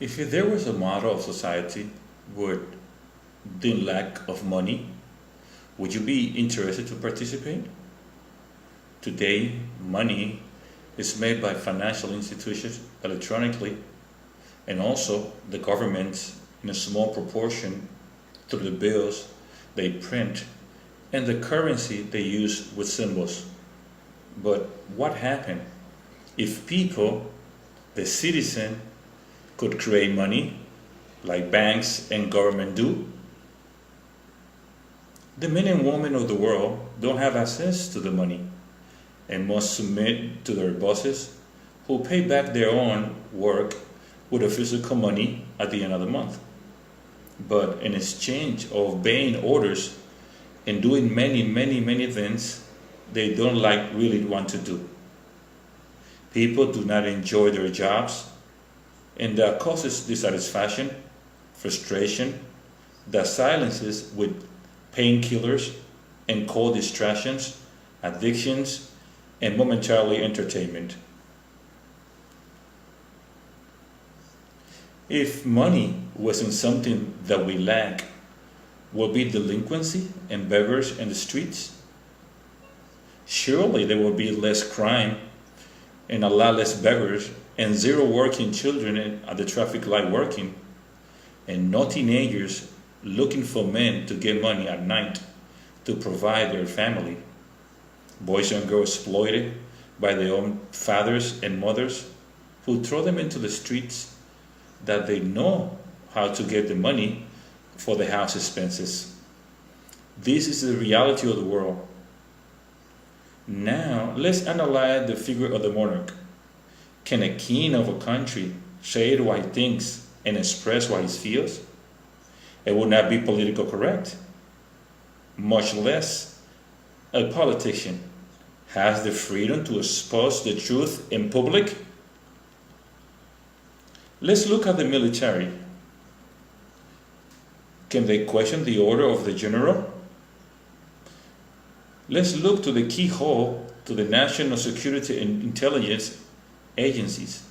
If there was a model of society with the lack of money, would you be interested to participate? Today, money is made by financial institutions electronically, and also the government in a small proportion through the bills they print and the currency they use with symbols. But what happened if people, the citizen, could create money like banks and government do? The men and women of the world don't have access to the money and must submit to their bosses, who pay back their own work with a physical money at the end of the month. But in exchange of obeying orders and doing many things they don't really want to do. People do not enjoy their jobs, and that causes dissatisfaction, frustration, that silences with painkillers and cold distractions, addictions, and momentarily entertainment. If money wasn't something that we lack, would be delinquency and beggars in the streets? Surely there will be less crime and a lot less beggars and zero working children at the traffic light working, and no teenagers looking for men to get money at night to provide their family. Boys and girls exploited by their own fathers and mothers who throw them into the streets that they know how to get the money for the house expenses. This is the reality of the world. Now, let's analyze the figure of the monarch. Can a king of a country say what he thinks and express what he feels? It would not be politically correct. Much less, a politician has the freedom to expose the truth in public. Let's look at the military. Can they question the order of the general? Let's look to the keyhole to the national security and intelligence agencies.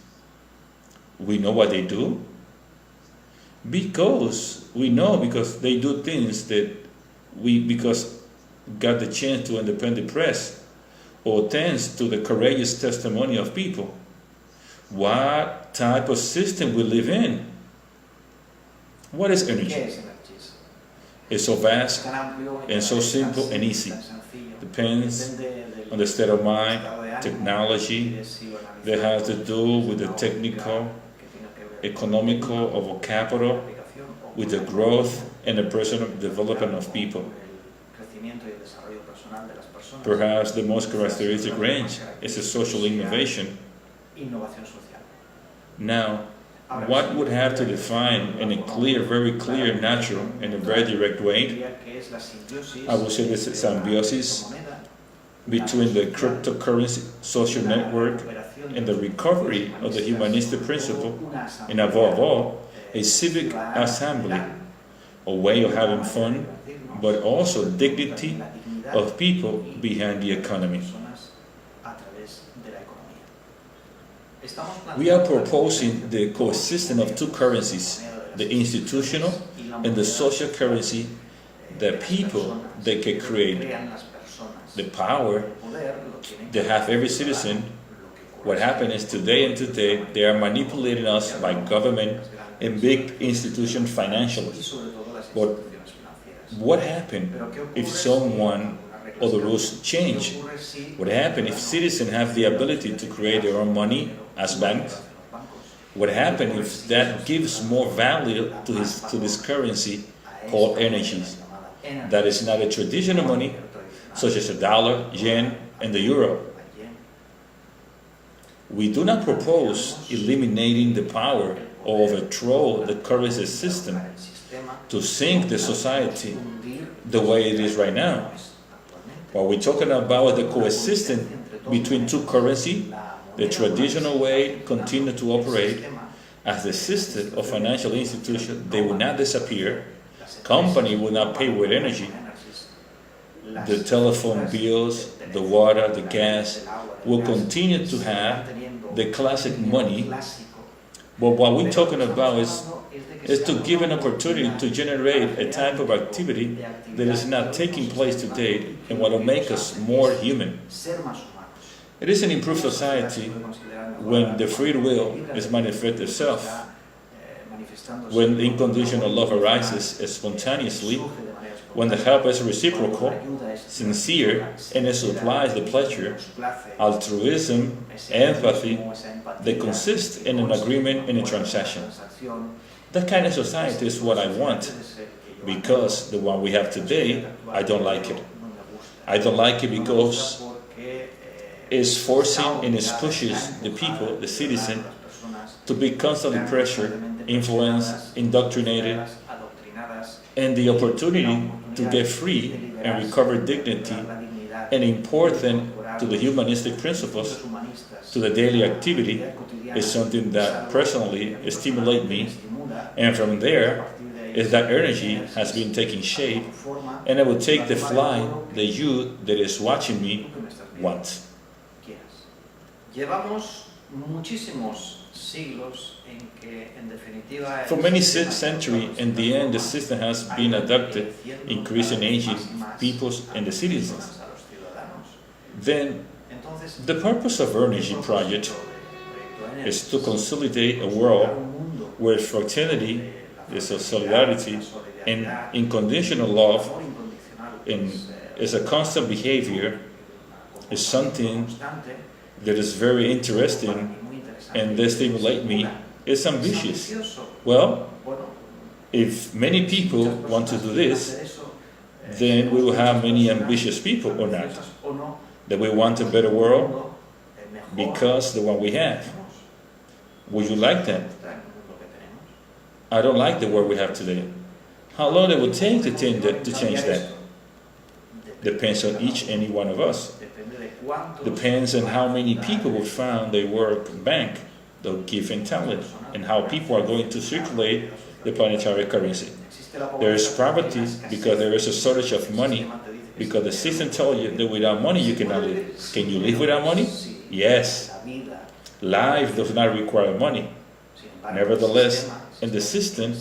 We know what they do because they do things that because got the chance to independent press, or thanks to the courageous testimony of people. What type of system we live in? What is energy? It's so vast and so simple and easy. Depends on the state of mind, technology that has to do with the technical, economical, or capital, with the growth and the personal development of people. Perhaps the most characteristic range is a social innovation. Now, what would have to define in a clear, very clear, natural, and a very direct way? I would say this is symbiosis between the cryptocurrency social network and the recovery of the humanistic principle, and above all, a civic assembly, a way of having fun, but also dignity of people behind the economy. We are proposing the coexistence of two currencies, the institutional and the social currency, that people they can create. The power they have every citizen. What happens is today they are manipulating us by government and big institutions financially. But what happens if someone or the rules change? What happens if citizens have the ability to create their own money as banks? What happens if that gives more value to this currency called energy? That is not a traditional money, such as the dollar, yen, and the euro. We do not propose eliminating the power or overthrow the currency system to sink the society the way it is right now. What we're talking about the coexistence between two currencies, the traditional way continue to operate as the system of financial institutions. They will not disappear. Company will not pay with energy. The telephone bills, the water, the gas will continue to have the classic money But what we're talking about is to give an opportunity to generate a type of activity that is not taking place today and what will make us more human. It is an improved society when the free will is manifest itself, when unconditional love arises spontaneously, when the help is reciprocal, sincere, and it supplies the pleasure, altruism, empathy, they consist in an agreement and a transaction. That kind of society is what I want, because the one we have today, I don't like it. I don't like it because it's forcing and it pushes the people, the citizen, to be constantly pressured, influenced, indoctrinated, and the opportunity to get free and recover dignity and import them to the humanistic principles, to the daily activity, is something that personally stimulates me. And from there, is that energy has been taking shape, and it will take the flight the youth that is watching me wants. For many centuries, in the end, the system has been adopted, increasing aging peoples and the citizens. Then, the purpose of Energy Project is to consolidate a world where fraternity, solidarity, and unconditional love is a constant behavior, is something that is very interesting and they stimulate me. It's ambitious. Well, if many people want to do this, then we will have many ambitious people or not. That we want a better world because the one we have. Would you like that? I don't like the world we have today. How long it would take to change that? Depends on each and any one of us. Depends on how many people will found their work bank, the given talent, and how people are going to circulate the planetary currency. There is poverty because there is a shortage of money, because the system tells you that without money you cannot live. Can you live without money? Yes. Life does not require money. Nevertheless, in the system,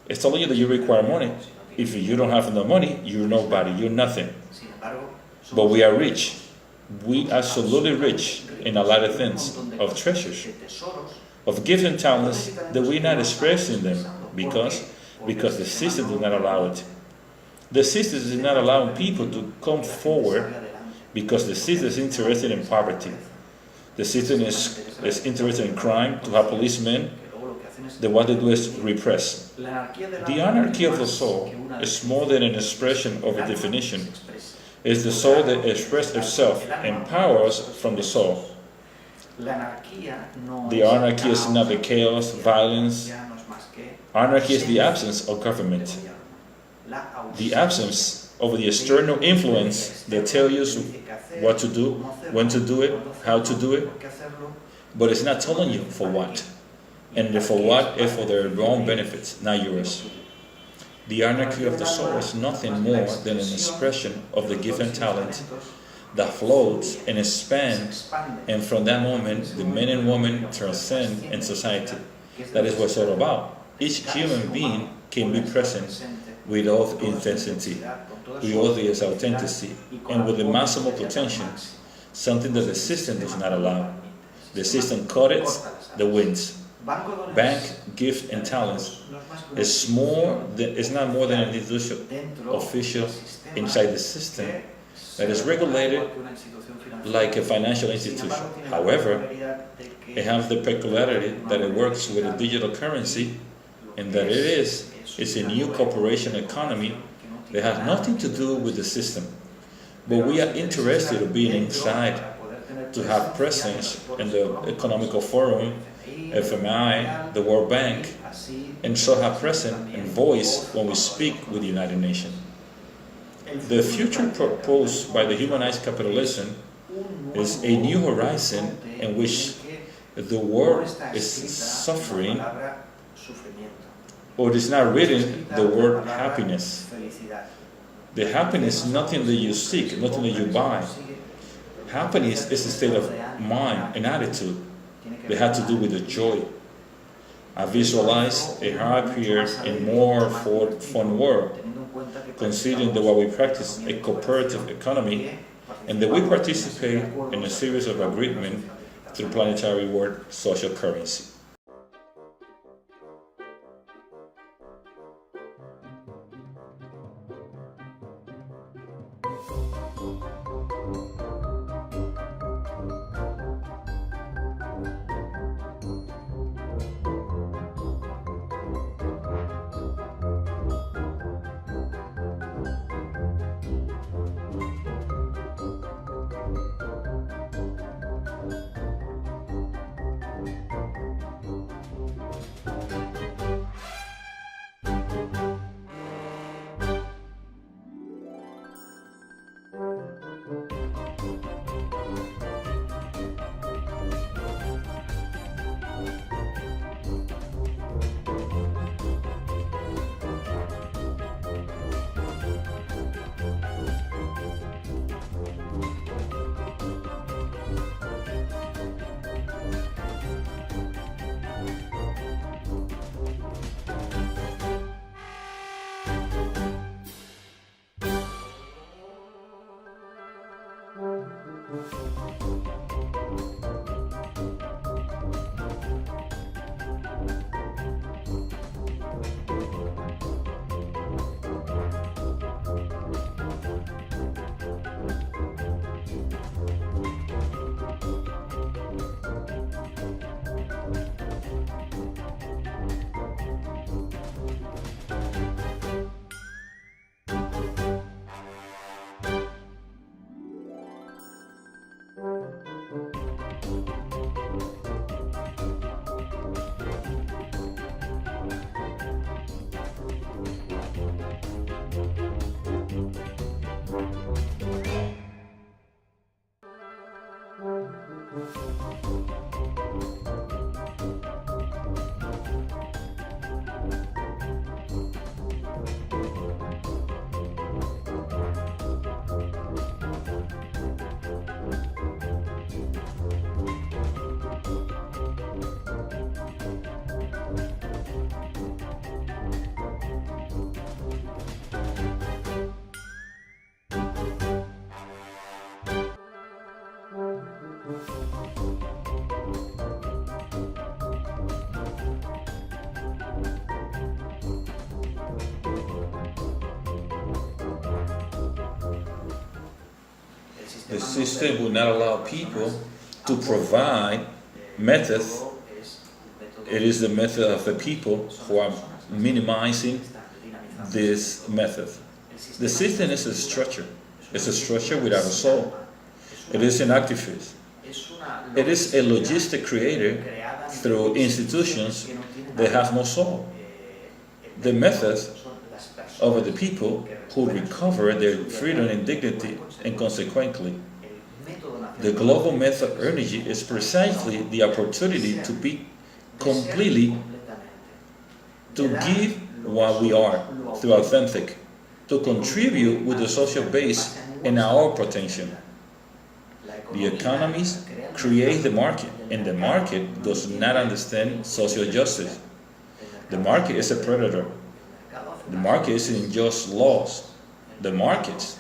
it's telling you that you require money. If you don't have no money, you're nobody, you're nothing. But we are rich. We are absolutely rich in a lot of things, of treasures, of gifts and talents that we're not expressing them because the system does not allow it. The system is not allowing people to come forward because the system is interested in poverty. The system is interested in crime, to have policemen. That what they do is repress. The anarchy of the soul is more than an expression of a definition. It's the soul that expresses itself and powers from the soul. The anarchy is not the chaos, violence. Anarchy is the absence of government. The absence of the external influence that tells you what to do, when to do it, how to do it, but it's not telling you for what. And the for what is for their own benefits, not yours. The anarchy of the soul is nothing more than an expression of the given talent that floats and expands, and from that moment, the men and women transcend in society. That is what it's all about. Each human being can be present with all intensity, with all its authenticity, and with the maximum potential, something that the system does not allow. The system codets the wins. Bank, gift, and talents is not more than an institution official inside the system that is regulated like a financial institution. However, it has the peculiarity that it works with a digital currency, and that it's a new corporation economy that has nothing to do with the system. But we are interested in being inside, to have presence in the economical forum, FMI, the World Bank, and so have presence and voice when we speak with the United Nations. The future proposed by the humanized capitalism is a new horizon in which the world is suffering, or is not written the word happiness. The happiness is nothing that you seek, nothing that you buy. Happiness is a state of mind, an attitude that has to do with the joy. I visualize a happier and more fun world, considering that what we practice a cooperative economy and that we participate in a series of agreements through planetary world social currency. The system will not allow people to provide methods. It is the method of the people who are minimizing this method. The system is a structure. It's a structure without a soul. It is an activist. It is a logistic created through institutions that have no soul. The methods over the people who recover their freedom and dignity, and consequently, the global method energy is precisely the opportunity to be completely, to give what we are through authentic, to contribute with the social base and our potential. The economies create the market, and the market does not understand social justice. The market is a predator. The market is unjust laws. The market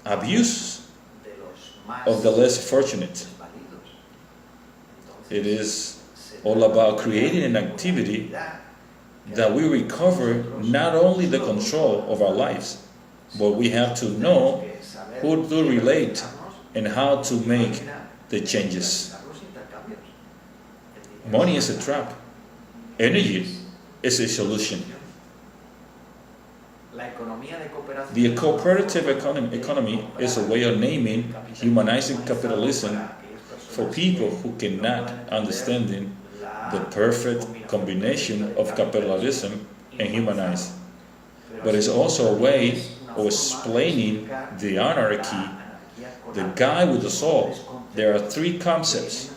abuse of the less fortunate. It is all about creating an activity that we recover not only the control of our lives, but we have to know who to relate and how to make the changes. Money is a trap. Energy is a solution. The cooperative economy is a way of naming humanizing capitalism for people who cannot understand the perfect combination of capitalism and humanize. But it's also a way of explaining the anarchy, the guy with the soul. There are three concepts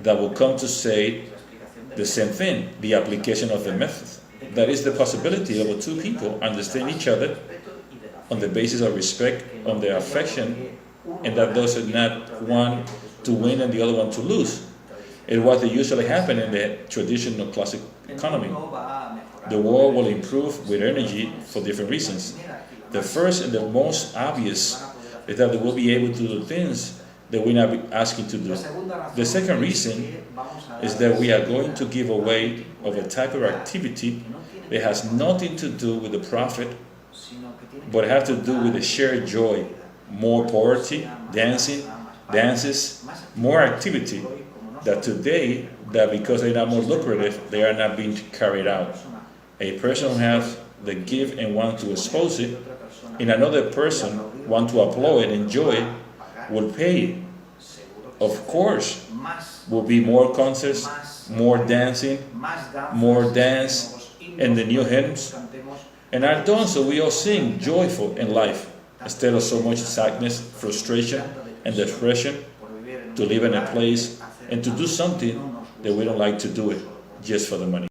that will come to say the same thing, the application of the method. That is the possibility of two people understand each other on the basis of respect, on their affection, and that does not one to win and the other one to lose. It what usually happen in the traditional classic economy. The world will improve with energy for different reasons. The first and the most obvious is that they will be able to do things that we're not asking to do. The second reason is that we are going to give away of a type of activity that has nothing to do with the profit, but have to do with the shared joy. More poverty, dances, more activity that today, that because they're not more lucrative, they are not being carried out. A person who has the gift and wants to expose it, and another person want to applaud it, enjoy it, will pay. Of course, will be more concerts, more dancing, more dance, and the new hymns. And are done so we all sing joyful in life, instead of so much sadness, frustration, and depression, to live in a place and to do something that we don't like to do it just for the money.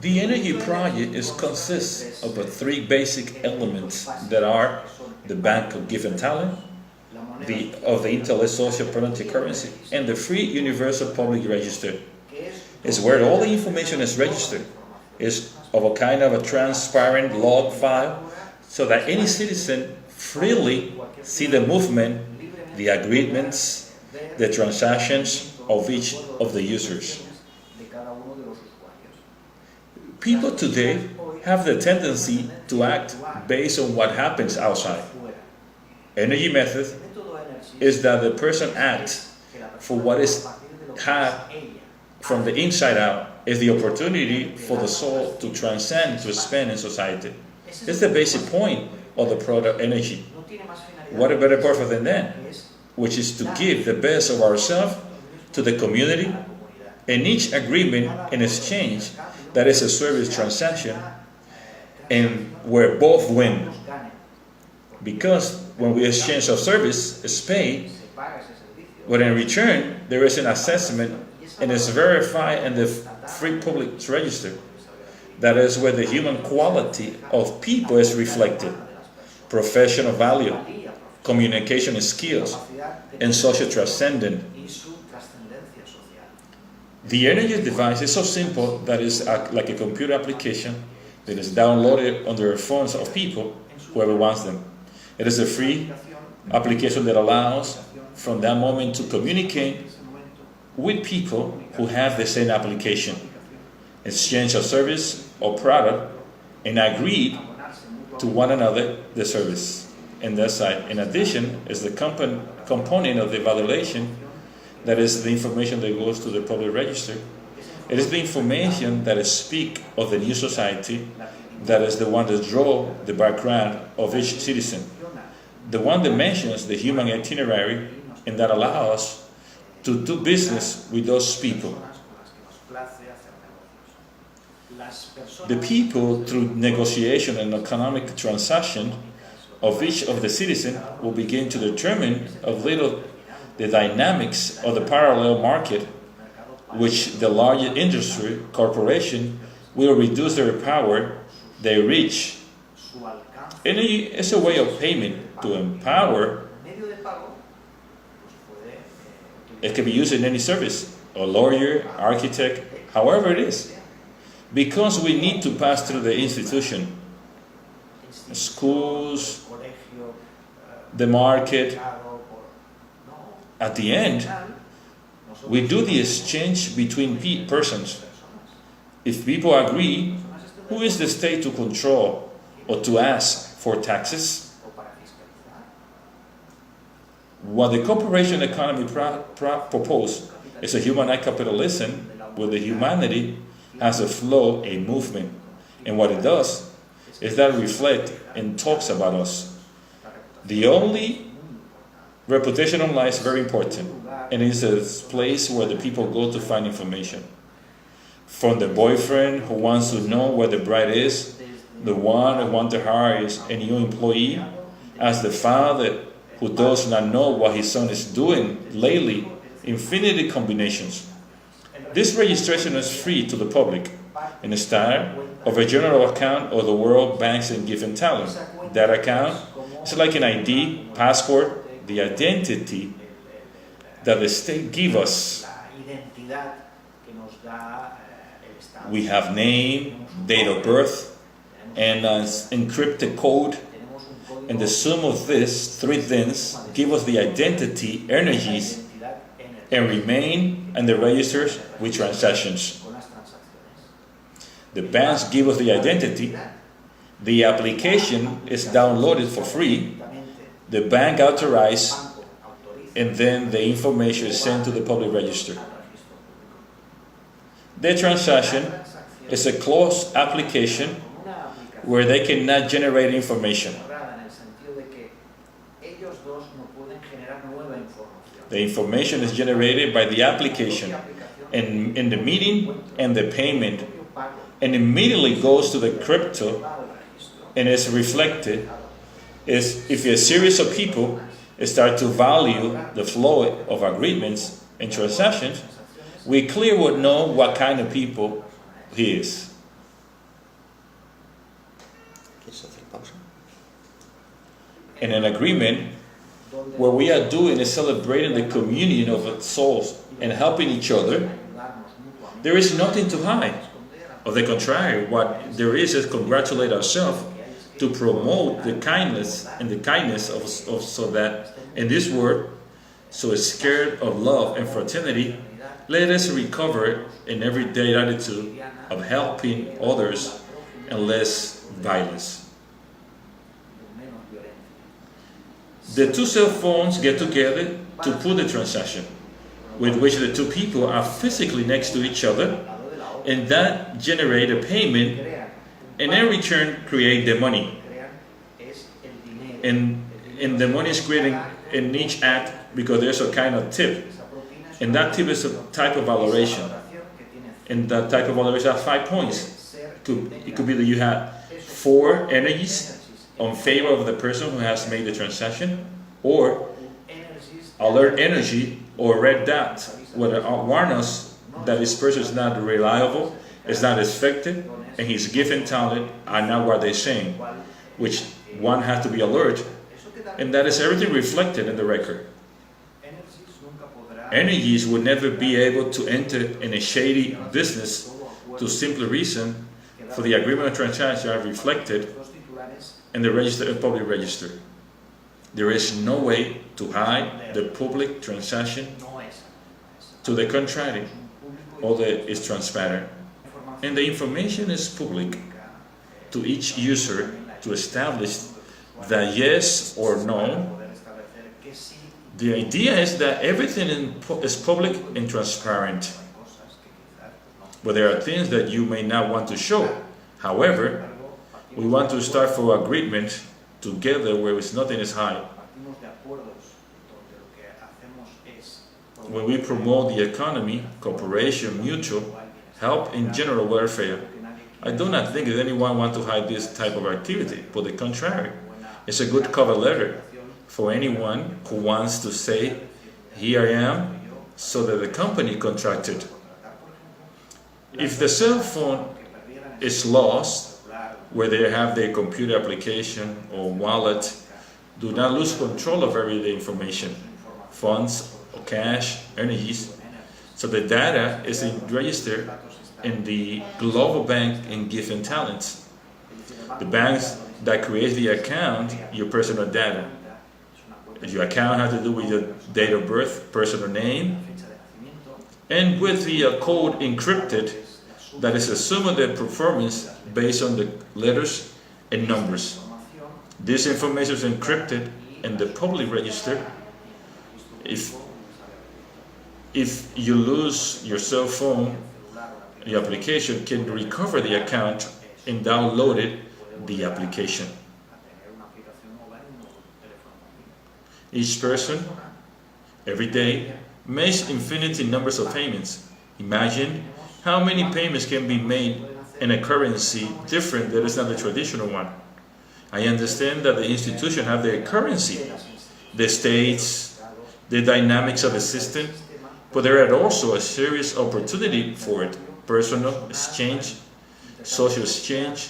The energy project consists of three basic elements that are the bank of given talent, of the intellect social planetary currency, and the free universal public register. Is where all the information is registered. Is of a kind of a transparent log file, so that any citizen freely see the movement, the agreements, the transactions of each of the users. People today have the tendency to act based on what happens outside. Energy method is that the person acts for what is had from the inside out, is the opportunity for the soul to transcend, to expand in society. It's the basic point of the product energy. What a better purpose than that, which is to give the best of ourselves to the community, and each agreement in exchange, that is a service transaction, and where both win. Because when we exchange our service, it's paid, but in return, there is an assessment and it's verified in the free public register. That is where the human quality of people is reflected. Professional value, communication skills, and social transcendence. The energy device is so simple that it's like a computer application that is downloaded on the phones of people, whoever wants them. It is a free application that allows from that moment to communicate with people who have the same application, exchange of service or product, and agree to one another the service. And that side, in addition, is the component of the evaluation, that is the information that goes to the public register. It is the information that speaks of the new society, that is the one that draws the background of each citizen, the one that mentions the human itinerary, and that allows us to do business with those people. The people, through negotiation and economic transaction of each of the citizens, will begin to determine a little the dynamics of the parallel market, which the large industry corporation will reduce their power, their reach. Energy is a way of payment to empower. It can be used in any service, a lawyer, architect, however it is. Because we need to pass through the institution, schools, the market. At the end, we do the exchange between persons. If people agree, who is the state to control or to ask for taxes? What the corporation economy proposes is a humanized capitalism where the humanity has a flow, a movement. And what it does is that it reflects and talks about us. The only reputation online is very important, and it's a place where the people go to find information. From the boyfriend who wants to know where the bride is, the one who wants to hire a new employee, as the father who does not know what his son is doing lately, infinity combinations. This registration is free to the public in the style of a general account of the World Bank's and given talent. That account is like an ID, passport, the identity that the state gives us. We have name, date of birth, and an encrypted code. And the sum of these three things give us the identity, energies, and remain in the registers with transactions. The banks give us the identity. The application is downloaded for free. The bank authorizes, and then the information is sent to the public register. The transaction is a closed application where they cannot generate information. The information is generated by the application in the meeting and the payment, and immediately goes to the crypto and is reflected. If a series of people start to value the flow of agreements and transactions, we clearly would know what kind of people he is. And an agreement where we are doing is celebrating the communion of souls and helping each other. There is nothing to hide. On the contrary, what there is congratulate ourselves to promote the kindness and the kindness of so that in this world, so scared of love and fraternity, let us recover an everyday attitude of helping others and less violence. The two cell phones get together to put the transaction, with which the two people are physically next to each other, and that generate a payment, and in return create the money. And the money is created in each act because there's a kind of tip, and that tip is a type of valuation, and that type of valuation has 5 points. It could be that you have 4 energies on favor of the person who has made the transaction, or alert energy or red dot, where warn us that this person is not reliable, is not effective, and his gift and talent are not what they're saying, which one has to be alert, and that is everything reflected in the record. Energies would never be able to enter in a shady business to simply reason for the agreement of transaction are reflected in the register and public register. There is no way to hide the public transaction. To the contrary, all that is transparent, and the information is public to each user to establish that yes or no. The idea is that everything is public and transparent, but there are things that you may not want to show. However, we want to start for agreement together where nothing is high. When we promote the economy, cooperation, mutual help, and general welfare, I do not think that anyone wants to hide this type of activity. But the contrary, it's a good cover letter for anyone who wants to say, here I am, so that the company contracted. If the cell phone is lost, where they have their computer application or wallet, do not lose control of everyday information, funds, or cash, energies, so the data is registered in the global bank and given talents. The banks that create the account, your personal data. Your account has to do with your date of birth, personal name, and with the code encrypted that is assuming the performance based on the letters and numbers. This information is encrypted in the public register. If you lose your cell phone, your application can recover the account and download it, the application. Each person, every day, makes infinity numbers of payments. Imagine how many payments can be made in a currency different that is not the traditional one. I understand that the institutions have their currency, the states, the dynamics of the system, but there are also a serious opportunity for it. Personal exchange, social exchange,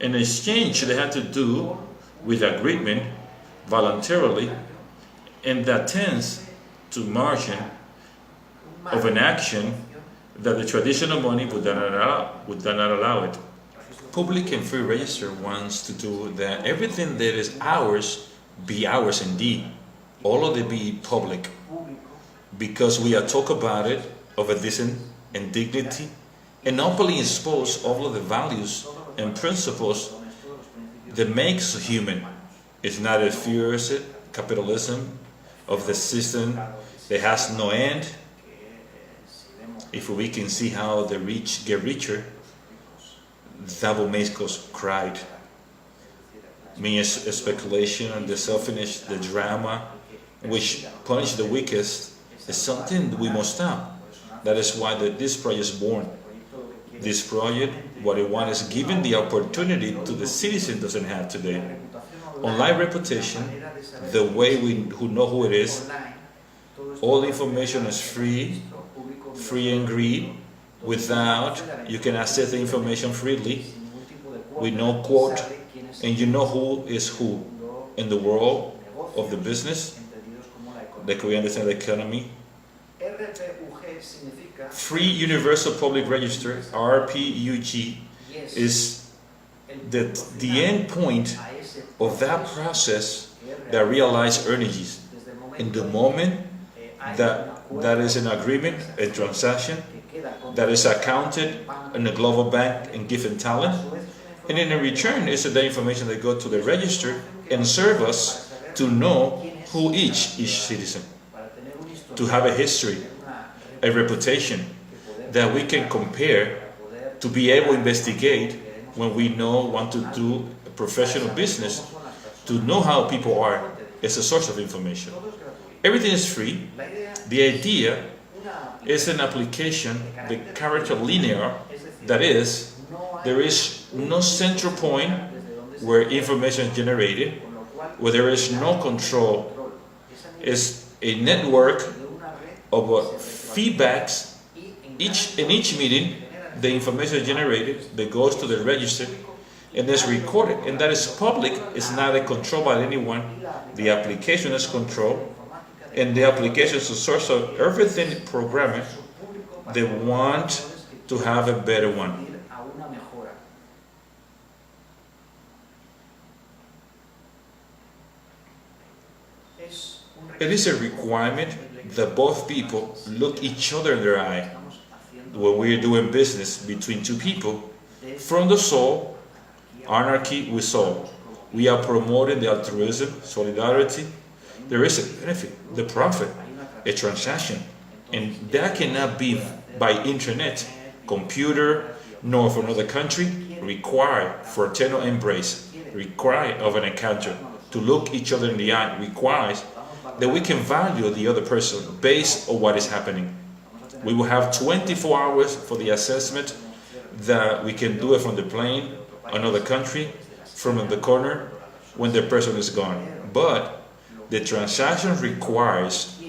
and exchange that had to do with agreement voluntarily, and that tends to margin of an action that the traditional money would not allow it. Public and free register wants to do that everything that is ours be ours indeed. All of it be public, because we are talk about it of a decent and dignity, and openly expose all of the values and principles that makes human. It's not a fierce capitalism of the system that has no end. If we can see how the rich get richer, that will make us cry. Means speculation and the selfishness, the drama, which punish the weakest, is something we must stop. That is why this project is born. This project, what it wants is giving the opportunity to the citizen doesn't have today. Online reputation, the way who know who it is, all information is free and greed, without, you can access the information freely, with no quote and you know who is who in the world of the business, that we understand the economy. Free Universal Public Register, RPUG, is the end point of that process that realize energies. In the moment that is an agreement, a transaction, that is accounted in a global bank and given talent, and in return is the information that go to the register and serve us to know who each citizen, to have a history, a reputation that we can compare, to be able to investigate when we want to do a professional business, to know how people are. It's a source of information. Everything is free. The idea is an application, the character linear, that is, there is no central point where information is generated, where there is no control. It's a network of feedbacks. In each meeting, the information is generated that goes to the register and is recorded, and that is public. It's not controlled by anyone. The application is controlled, and the application is the source of everything programming. They want to have a better one. It is a requirement that both people look each other in their eye when we are doing business between two people. From the soul, anarchy with soul. We are promoting the altruism, solidarity. There is a benefit, the profit, a transaction, and that cannot be by internet, computer, nor from another country. Require fraternal embrace, require of an encounter, to look each other in the eye, requires that we can value the other person based on what is happening. We will have 24 hours for the assessment, that we can do it from the plane, another country, from the corner, when the person is gone. But the transaction requires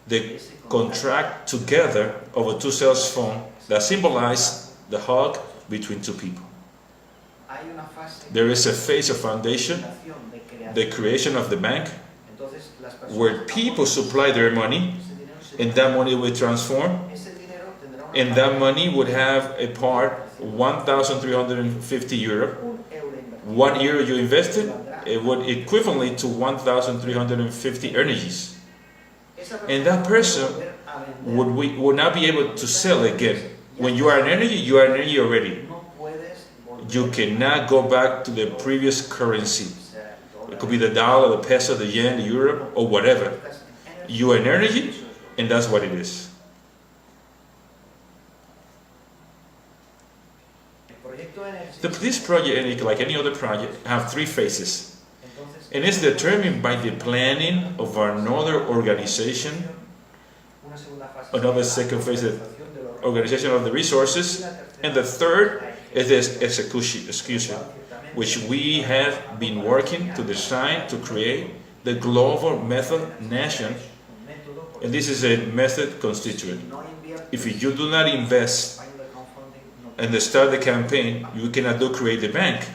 the contract together of a two-cell phone that symbolize the hug between two people. There is a phase of foundation, the creation of the bank, where people supply their money, and that money will transform, and that money would have a part 1,350 euro. 1 euro you invested, it would equivalent to 1,350 energies. And that person would not be able to sell again. When you are an energy, you are an energy already. You cannot go back to the previous currency. It could be the dollar, the peso, the yen, the euro, or whatever. You are an energy, and that's what it is. This project, like any other project, have three phases. And it's determined by the planning of another organization. Another second phase is organization of the resources. And the third is this execution, which we have been working to design, to create the global method nation. And this is a method constituent. If you do not invest and start the campaign, you cannot create the bank.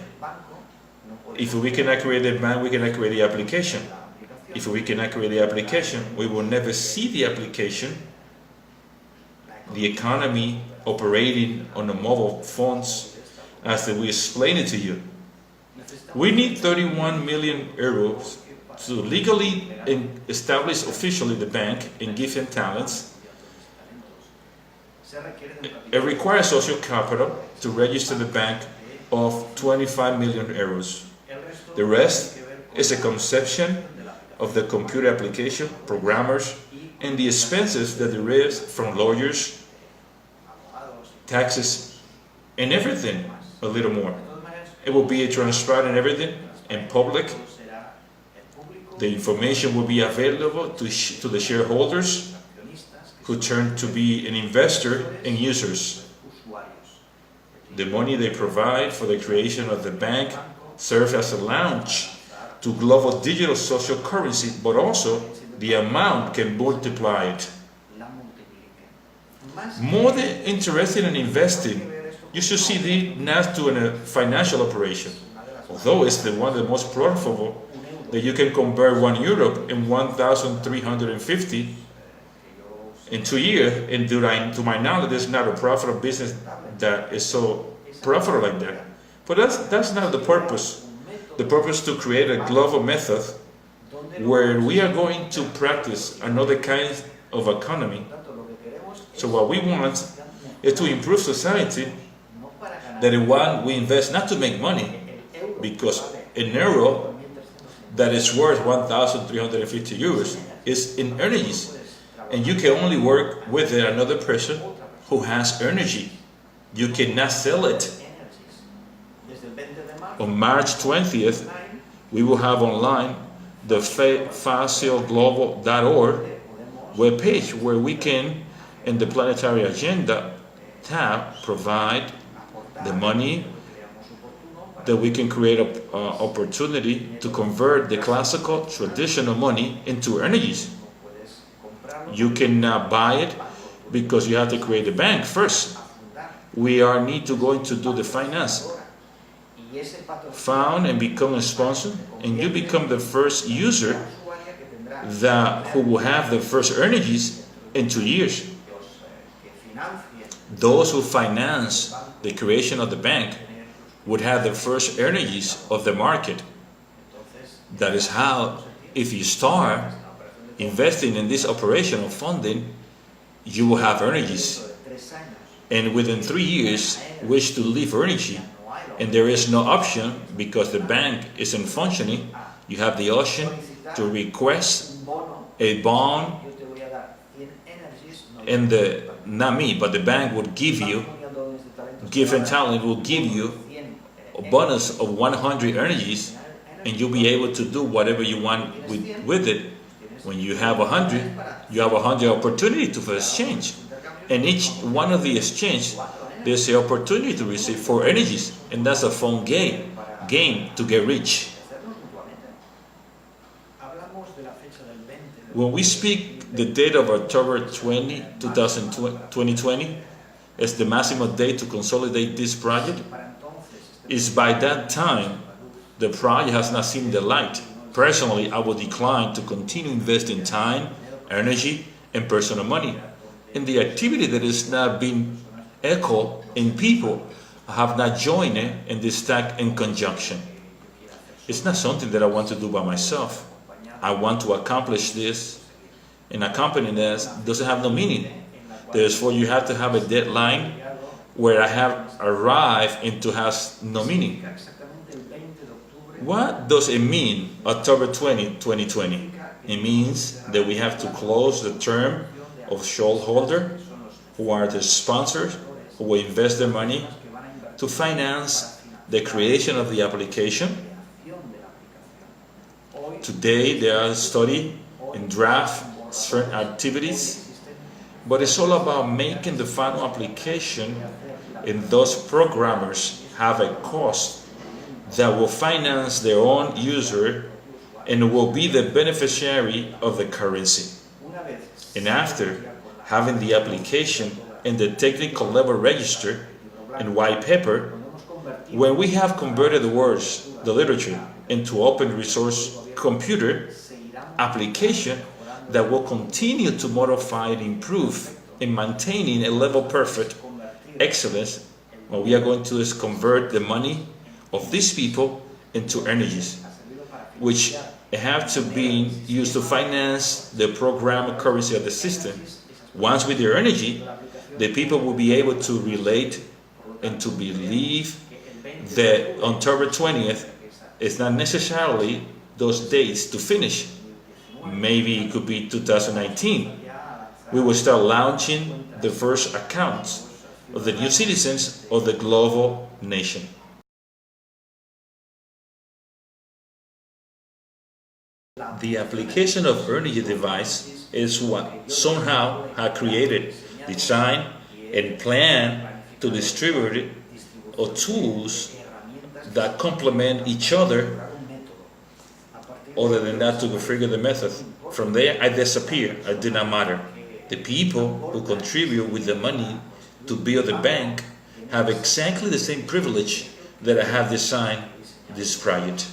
If we cannot create the bank, we cannot create the application. If we cannot create the application, we will never see the application, the economy operating on the mobile phones, as we explained it to you. We need 31 million euros to legally establish officially the bank and give them talents. It requires social capital to register the bank of 25 million euros. The rest is a conception of the computer application, programmers, and the expenses that derive from lawyers, taxes, and everything, a little more. It will be transparent and everything, and public. The information will be available to the shareholders, who turn to be an investor and users. The money they provide for the creation of the bank serves as a launch to global digital social currency, but also the amount can multiply it. More than interested in investing, you should see it not to a financial operation. although it's the one the most profitable, that you can convert €1 in 1,350 in 2 years, and to my knowledge, there's not a profitable business that is so profitable like that. But that's not the purpose. The purpose is to create a global method where we are going to practice another kind of economy. So what we want is to improve society, that in one we invest not to make money, because an euro that is worth 1,350 euros is in energies, and you can only work with another person who has energy. You cannot sell it. On March 20th, we will have online the facilglobal.org webpage, where we can, in the planetary agenda tab, provide the money that we can create an opportunity to convert the classical traditional money into energies. You cannot buy it because you have to create a bank first. We need to go into do the finance, found and become a sponsor, and you become the first user who will have the first energies in 2 years. Those who finance the creation of the bank would have the first energies of the market. That is how, if you start investing in this operation of funding, you will have energies. And within 3 years, wish to leave energy, and there is no option because the bank isn't functioning, you have the option to request a bond, and not me, but the bank would give and talent will give you a bonus of 100 energies, and you'll be able to do whatever you want with it. When you have 100, you have 100 opportunity to exchange, and each one of the exchange, there's the opportunity to receive 4 energies, and that's a fun game to get rich. When we speak the date of October 20, 2020 as the maximum date to consolidate this project, is by that time the project has not seen the light. Personally, I will decline to continue investing time, energy, and personal money in the activity that is not being echoed in people have not joined in this stack in conjunction. It's not something that I want to do by myself. I want to accomplish this, and accompanying this doesn't have no meaning. Therefore, you have to have a deadline where I have arrived into has no meaning. What does it mean, October 20, 2020? It means that we have to close the term of shareholder, who are the sponsors, who will invest their money to finance the creation of the application. Today, there are study and draft certain activities, but it's all about making the final application, and those programmers have a cost that will finance their own user and will be the beneficiary of the currency. And after having the application and the technical level register and white paper, when we have converted the words, the literature, into open resource computer application that will continue to modify and improve in maintaining a level perfect excellence, what we are going to is convert the money of these people into energies, which have to be used to finance the program currency of the system. Once with their energy, the people will be able to relate and to believe that on October 20th is not necessarily those dates to finish. Maybe it could be 2019. We will start launching the first accounts of the new citizens of the global nation. The application of energy device is what somehow have created, designed, and planned to distribute tools that complement each other. Other than that, to configure the method. From there, I disappear. I do not matter. The people who contribute with the money to build the bank have exactly the same privilege that I have designed describe it.